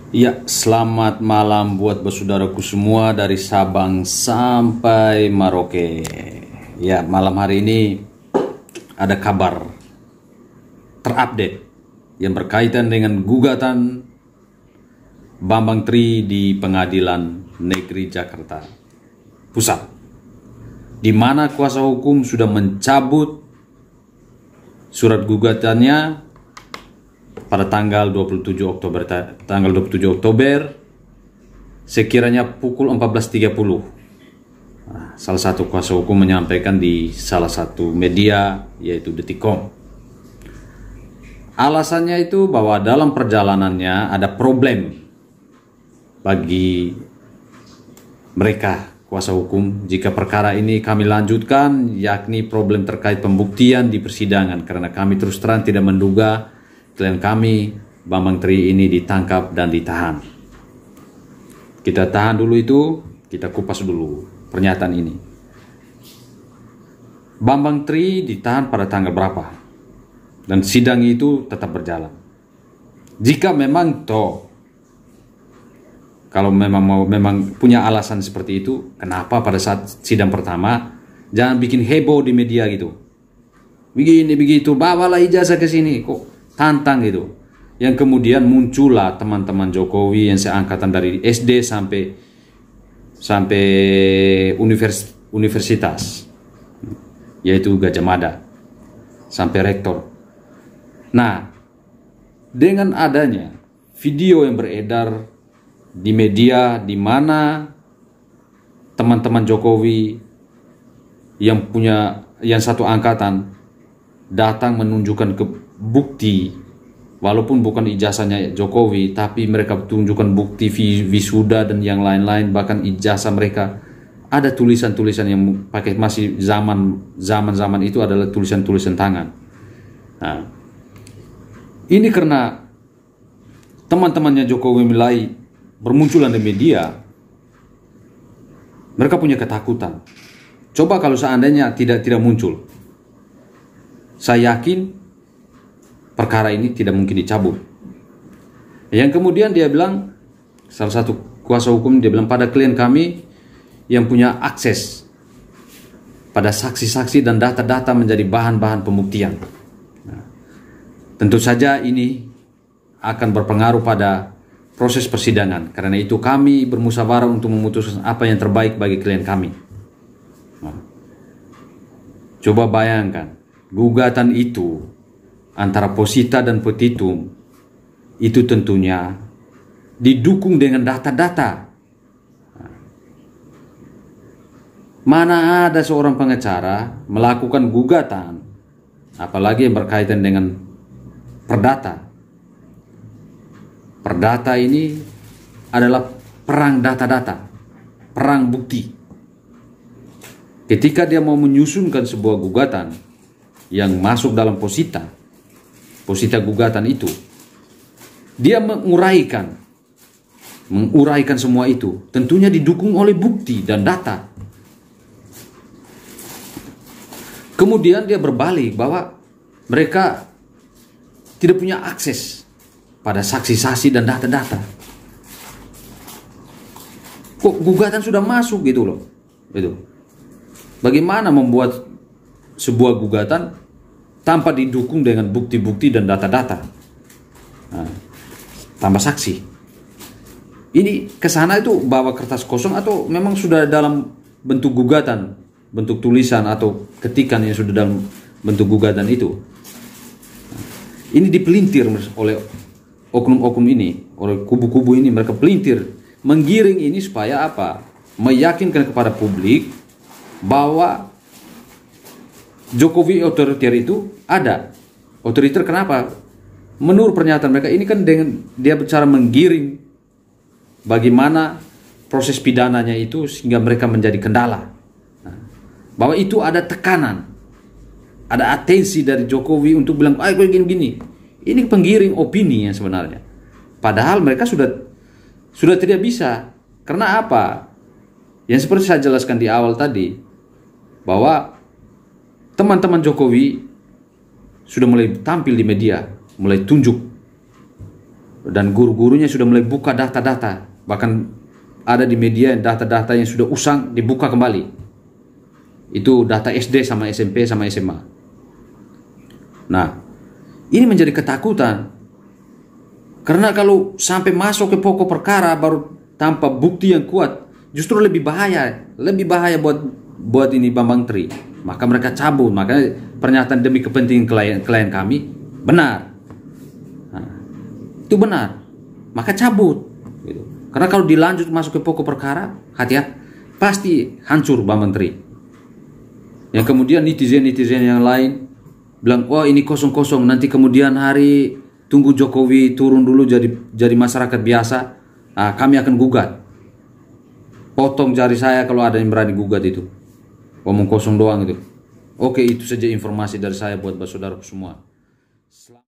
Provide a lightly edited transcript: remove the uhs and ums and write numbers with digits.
Ya, selamat malam buat bersaudaraku semua dari Sabang sampai Merauke. Ya, malam hari ini ada kabar terupdate yang berkaitan dengan gugatan Bambang Tri di Pengadilan Negeri Jakarta Pusat, di mana kuasa hukum sudah mencabut surat gugatannya pada tanggal 27 Oktober sekiranya pukul 14.30. Salah satu kuasa hukum menyampaikan di salah satu media yaitu Detikcom. Alasannya itu bahwa dalam perjalanannya ada problem bagi mereka kuasa hukum jika perkara ini kami lanjutkan, yakni problem terkait pembuktian di persidangan, karena kami terus terang tidak menduga klien kami Bambang Tri ini ditangkap dan ditahan. Kita tahan dulu itu, kita kupas dulu pernyataan ini. Bambang Tri ditahan pada tanggal berapa? Dan sidang itu tetap berjalan. Jika memang kalau memang punya alasan seperti itu, kenapa pada saat sidang pertama jangan bikin heboh di media gitu. Begini begitu, bawalah ijazah ke sini kok. Tantang gitu, yang kemudian muncullah teman-teman Jokowi yang seangkatan dari SD sampai universitas, yaitu Gajah Mada, sampai rektor. Nah, dengan adanya video yang beredar di media di mana teman-teman Jokowi yang satu angkatan datang menunjukkan bukti, walaupun bukan ijazahnya Jokowi, tapi mereka tunjukkan bukti wisuda dan yang lain-lain, bahkan ijazah mereka ada tulisan-tulisan yang pakai masih zaman itu adalah tulisan-tulisan tangan. Nah, ini karena teman-temannya Jokowi mulai bermunculan di media, mereka punya ketakutan. Coba kalau seandainya tidak muncul, saya yakin perkara ini tidak mungkin dicabut. Yang kemudian dia bilang, salah satu kuasa hukum dia bilang, pada klien kami yang punya akses pada saksi-saksi dan data-data menjadi bahan-bahan pembuktian. Nah, tentu saja ini akan berpengaruh pada proses persidangan. Karena itu kami bermusyawarah untuk memutuskan apa yang terbaik bagi klien kami. Nah, coba bayangkan, gugatan itu antara posita dan petitum itu tentunya didukung dengan data-data. Mana ada seorang pengacara melakukan gugatan, apalagi yang berkaitan dengan perdata. Perdata ini adalah perang data-data, perang bukti. Ketika dia mau menyusunkan sebuah gugatan yang masuk dalam posita gugatan itu, dia menguraikan semua itu, tentunya didukung oleh bukti dan data. Kemudian dia berbalik bahwa mereka tidak punya akses pada saksi-saksi dan data-data. Kok gugatan sudah masuk gitu loh. Itu. Bagaimana membuat sebuah gugatan tanpa didukung dengan bukti-bukti dan data-data, tambah saksi. Ini kesana itu bawa kertas kosong atau memang sudah dalam bentuk gugatan, bentuk tulisan atau ketikan yang sudah dalam bentuk gugatan itu. Ini dipelintir oleh oknum-oknum ini, oleh kubu-kubu ini. Mereka pelintir, menggiring ini supaya apa? Meyakinkan kepada publik bahwa Jokowi otoriter itu ada. Otoriter kenapa? Menurut pernyataan mereka ini kan dengan dia bicara menggiring bagaimana proses pidananya itu sehingga mereka menjadi kendala. Nah, bahwa itu ada tekanan, ada atensi dari Jokowi untuk bilang, ayo gini. Ini penggiring opini yang sebenarnya. Padahal mereka sudah tidak bisa. Karena apa? Yang seperti saya jelaskan di awal tadi, bahwa teman-teman Jokowi sudah mulai tampil di media, mulai tunjuk dan guru-gurunya sudah mulai buka data-data, bahkan ada di media data-data yang sudah usang dibuka kembali. Itu data SD sama SMP sama SMA. Nah, ini menjadi ketakutan. Karena kalau sampai masuk ke pokok perkara baru tanpa bukti yang kuat, justru lebih bahaya buat ini Bambang Tri. Maka mereka cabut. Makanya pernyataan demi kepentingan klien kami benar. Nah, itu benar. Maka cabut. Gitu. Karena kalau dilanjut masuk ke pokok perkara, hati-hati, pasti hancur Bambang Tri. Yang kemudian netizen yang lain bilang, wah ini kosong-kosong, nanti kemudian hari tunggu Jokowi turun dulu jadi masyarakat biasa, nah, kami akan gugat. Potong jari saya kalau ada yang berani gugat itu. Ngomong kosong doang itu. Oke, itu saja informasi dari saya buat saudaraku semua.